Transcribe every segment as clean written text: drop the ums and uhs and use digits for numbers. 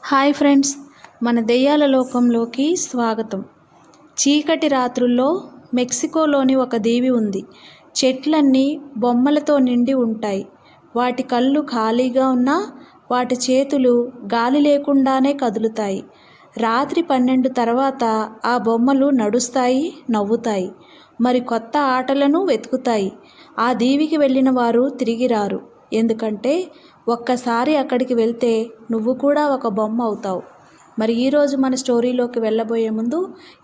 Hi friends, మన దెయ్యాల లోకంలోకి స్వాగతం. చీకటి రాత్రుల్లో మెక్సికోలోని ఒక దీవి ఉంది. చెట్లన్నీ బొమ్మలతో నిండి ఉంటాయి. వాటి కళ్ళు ఖాళీగా ఉన్నా వాటి చేతులు గాలి లేకుండానే కదులుతాయి. రాత్రి 12 తర్వాత ఆ బొమ్మలు నడుస్తాయి, నవ్వుతాయి, మరి కొత్త ఆటలను వెతుకుతాయి. ఆ దీవికి వెళ్ళిన వారు తిరిగి రారు. ఎందుకంటే ఒక్కసారి అక్కడికి వెళ్తే నువ్వు కూడా ఒక బొమ్మ అవుతావు. మరి ఈరోజు మన స్టోరీలోకి వెళ్ళబోయే ముందు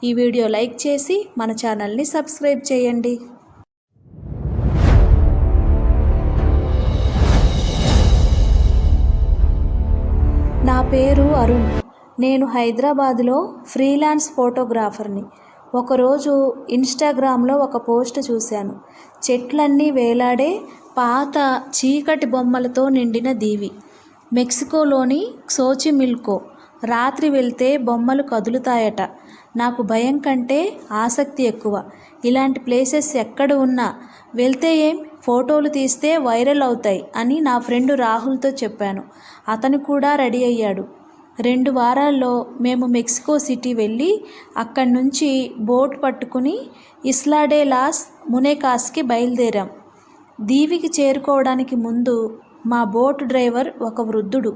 ఈ వీడియో లైక్ చేసి మన ఛానల్ని సబ్స్క్రైబ్ చేయండి. నా పేరు అరుణ్. నేను హైదరాబాదులో ఫ్రీలాన్స్ ఫోటోగ్రాఫర్ని. ఒకరోజు ఇన్స్టాగ్రామ్లో ఒక పోస్ట్ చూశాను. చెట్లన్నీ వేలాడే పాత చీకటి బొమ్మలతో నిండిన దీవి. మెక్సికోలోని క్సోచిమిల్కో. రాత్రి వెళ్తే బొమ్మలు కదులుతాయట. నాకు భయం కంటే ఆసక్తి ఎక్కువ. ఇలాంటి ప్లేసెస్ ఎక్కడ ఉన్నా వెళ్తే ఫోటోలు తీస్తే వైరల్ అవుతాయి అని నా ఫ్రెండ్ రాహుల్తో చెప్పాను. అతను కూడా రెడీ అయ్యాడు. 2 వారాల్లో మేము మెక్సికో సిటీ వెళ్ళి అక్కడి నుంచి బోట్ పట్టుకుని ఇస్లా డే లాస్ మునేకాస్కి బయలుదేరాం. దీవికి చేరుకోవడానికి ముందు మా బోట్ డ్రైవర్ ఒక వృద్ధుడు.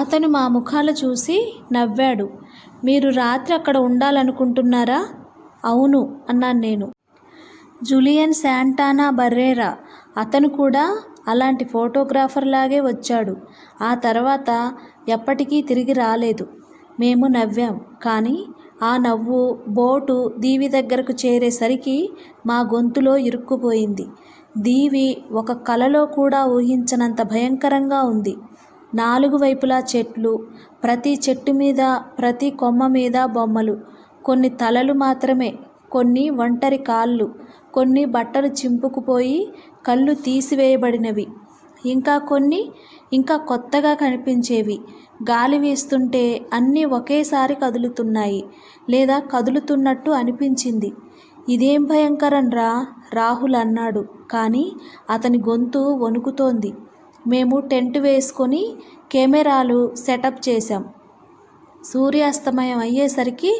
అతను మా ముఖాలు చూసి నవ్వాడు. మీరు రాత్రి అక్కడ ఉండాలనుకుంటున్నారా? అవును అన్నాను నేను. జూలియన్ శాంటానా బర్రేరా, అతను కూడా అలాంటి ఫోటోగ్రాఫర్ లాగే వచ్చాడు. ఆ తర్వాత ఎప్పటికీ తిరిగి రాలేదు. మేము నవ్వాం. కానీ ఆ నవ్వు బోటు దీవి దగ్గరకు చేరేసరికి మా గొంతులో ఇరుక్కుపోయింది. దీవి ఒక కలలో కూడా ఊహించనంత భయంకరంగా ఉంది. 4 వైపులా చెట్లు, ప్రతి చెట్టు మీద, ప్రతి కొమ్మ మీద బొమ్మలు. కొన్ని తలలు మాత్రమే, కొన్ని ఒంటరి కాళ్ళు, కొన్ని బట్టలు చింపుకుపోయి కళ్ళు తీసివేయబడినవి, ఇంకా కొన్ని ఇంకా కొత్తగా కనిపించేవి. గాలి వీస్తుంటే అన్నీ ఒకేసారి కదులుతున్నాయి, లేదా కదులుతున్నట్టు అనిపించింది. ఇదేం భయంకరం రా, రాహుల్ అన్నాడు. కానీ అతని గొంతు వణుకుతోంది. మేము టెంట్ వేసుకొని కెమెరాలు సెటప్ చేశాం. సూర్యాస్తమయం అయ్యేసరికి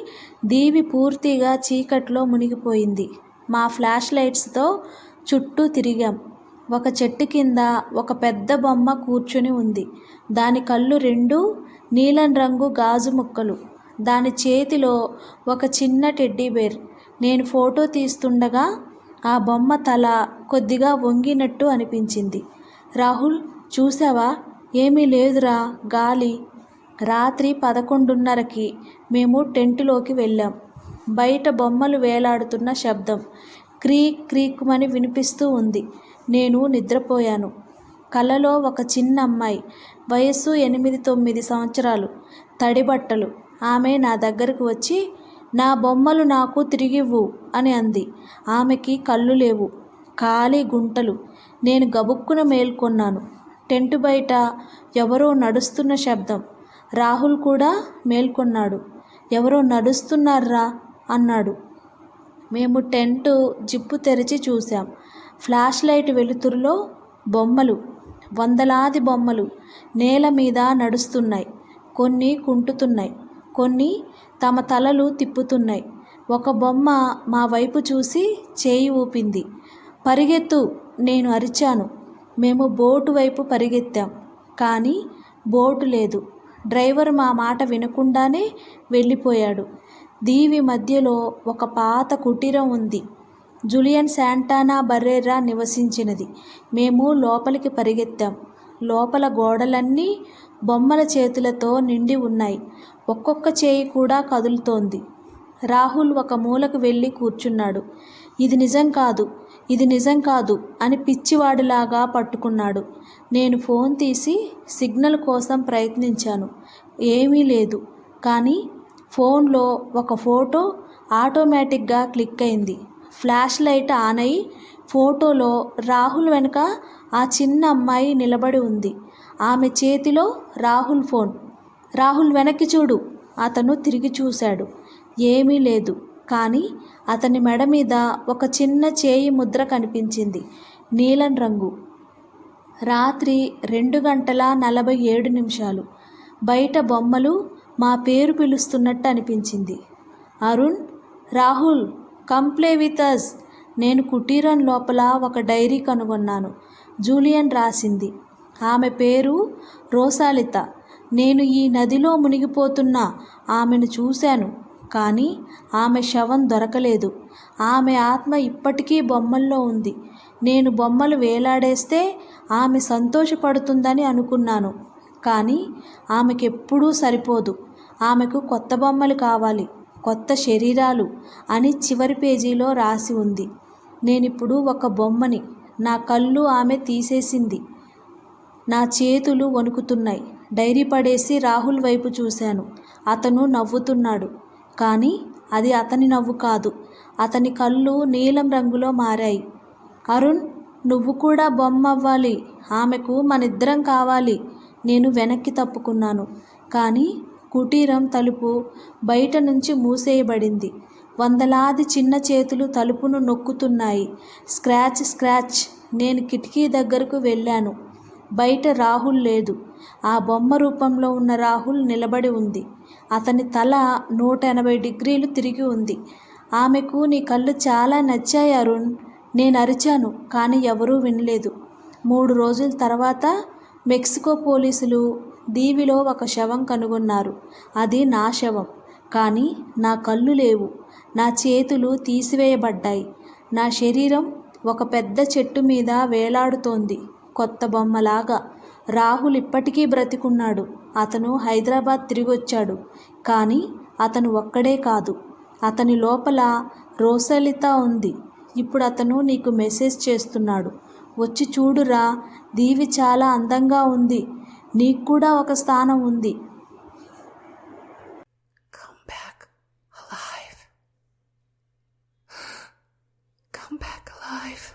దీవి పూర్తిగా చీకట్లో మునిగిపోయింది. మా ఫ్లాష్ లైట్స్తో చుట్టూ తిరిగాం. ఒక చెట్టు కింద ఒక పెద్ద బొమ్మ కూర్చుని ఉంది. దాని కళ్ళు 2 నీలం రంగు గాజు ముక్కలు. దాని చేతిలో ఒక చిన్న టెడ్డీబేర్. నేను ఫోటో తీస్తుండగా ఆ బొమ్మ తల కొద్దిగా వంగినట్టు అనిపించింది. రాహుల్, చూసావా? ఏమీ లేదురా, గాలి. రాత్రి 11:30కి మేము టెంటులోకి వెళ్ళాం. బయట బొమ్మలు వేలాడుతున్న శబ్దం క్రీక్ క్రీక్మని వినిపిస్తూ ఉంది. నేను నిద్రపోయాను. కలలో ఒక చిన్న అమ్మాయి, వయస్సు 8-9 సంవత్సరాలు, తడిబట్టలు. ఆమె నా దగ్గరకు వచ్చి నా బొమ్మలు నాకు తిరిగివ్వు అని అంది. ఆమెకి కళ్ళు లేవు, ఖాళీ గుంటలు. నేను గబుక్కున మేల్కొన్నాను. టెంటు బయట ఎవరో నడుస్తున్న శబ్దం. రాహుల్ కూడా మేల్కొన్నాడు. ఎవరో నడుస్తున్నారా అన్నాడు. మేము టెంటు జిప్పు తెరిచి చూశాం. ఫ్లాష్ లైట్ వెలుతురులో బొమ్మలు, వందలాది బొమ్మలు నేల మీద నడుస్తున్నాయి. కొన్ని కుంటుతున్నాయి, కొన్ని తమ తలలు తిప్పుతున్నాయి. ఒక బొమ్మ మా వైపు చూసి చేయి ఊపింది. పరిగెత్తు, నేను అరిచాను. మేము బోటు వైపు పరిగెత్తాం. కానీ బోటు లేదు. డ్రైవర్ మా మాట వినకుండానే వెళ్ళిపోయాడు. దీవి మధ్యలో ఒక పాత కుటీరం ఉంది. జూలియన్ శాంటానా బర్రేరా నివసించినది. మేము లోపలికి పరిగెత్తాం. లోపల గోడలన్నీ బొమ్మల చేతులతో నిండి ఉన్నాయి. ఒక్కొక్క చేయి కూడా కదులుతోంది. రాహుల్ ఒక మూలకు వెళ్ళి కూర్చున్నాడు. ఇది నిజం కాదు, ఇది నిజం కాదు అని పిచ్చివాడిలాగా పట్టుకున్నాడు. నేను ఫోన్ తీసి సిగ్నల్ కోసం ప్రయత్నించాను. ఏమీ లేదు. కానీ ఫోన్లో ఒక ఫోటో ఆటోమేటిక్గా క్లిక్ అయింది. ఫ్లాష్ లైట్ ఆన్ అయి ఫోటోలో రాహుల్ వెనుక ఆ చిన్న అమ్మాయి నిలబడి ఉంది. ఆమె చేతిలో రాహుల్ ఫోన్. రాహుల్, వెనక్కి చూడు. అతను తిరిగి చూశాడు. ఏమీ లేదు. కానీ అతని మెడ మీద ఒక చిన్న చేయి ముద్ర కనిపించింది, నీలం రంగు. రాత్రి 2:47. బయట బొమ్మలు మా పేరు పిలుస్తున్నట్టు అనిపించింది. Arun, Rahul, come play with us. నేను కుటీరం లోపల ఒక డైరీ కనుగొన్నాను. జూలియన్ రాసింది. ఆమె పేరు రోసాలిత. నేను ఈ నదిలో మునిగిపోతున్న ఆమెను చూశాను, కానీ ఆమె శవం దొరకలేదు. ఆమె ఆత్మ ఇప్పటికీ బొమ్మల్లో ఉంది. నేను బొమ్మలు వేలాడేస్తే ఆమె సంతోషపడుతుందని అనుకున్నాను, కానీ ఆమెకెప్పుడూ సరిపోదు. ఆమెకు కొత్త బొమ్మలు కావాలి, కొత్త శరీరాలు అని చివరి పేజీలో రాసి ఉంది. నేనిప్పుడు ఒక బొమ్మని. నా కళ్ళు ఆమె తీసేసింది. నా చేతులు వణుకుతున్నాయి. డైరీ పడేసి రాహుల్ వైపు చూశాను. అతను నవ్వుతున్నాడు, కానీ అది అతని నవ్వు కాదు. అతని కళ్ళు నీలం రంగులో మారాయి. అరుణ్, నువ్వు కూడా బొమ్మ అవ్వాలి. ఆమెకు మనిద్దరం కావాలి. నేను వెనక్కి తప్పుకున్నాను, కానీ కుటీరం తలుపు బయట నుంచి మూసేయబడింది. వందలాది చిన్న చేతులు తలుపును నొక్కుతున్నాయి. Scratch scratch. నేను కిటికీ దగ్గరకు వెళ్ళాను. బయట రాహుల్ లేదు. ఆ బొమ్మ రూపంలో ఉన్న రాహుల్ నిలబడి ఉంది. అతని తల 180 డిగ్రీలు తిరిగి ఉంది. ఆమెకు నీ కళ్ళు చాలా నచ్చాయి అరుణ్. నేను అరిచాను, కానీ ఎవరూ వినలేదు. 3 రోజుల తర్వాత మెక్సికో పోలీసులు దీవిలో ఒక శవం కనుగొన్నారు. అది నా శవం, కానీ నా కళ్ళు లేవు. నా చేతులు తీసివేయబడ్డాయి. నా శరీరం ఒక పెద్ద చెట్టు మీద వేలాడుతోంది, కొత్త బొమ్మలాగా. రాహుల్ ఇప్పటికీ బ్రతికున్నాడు. అతను హైదరాబాద్ తిరిగొచ్చాడు, కానీ అతను ఒక్కడే కాదు. అతని లోపల రోసలిత ఉంది. ఇప్పుడు అతను నీకు మెసేజ్ చేస్తున్నాడు. వచ్చి చూడురా, దీవి చాలా అందంగా ఉంది. నీకు కూడా ఒక స్థానం ఉంది. Come back alive. Come back alive.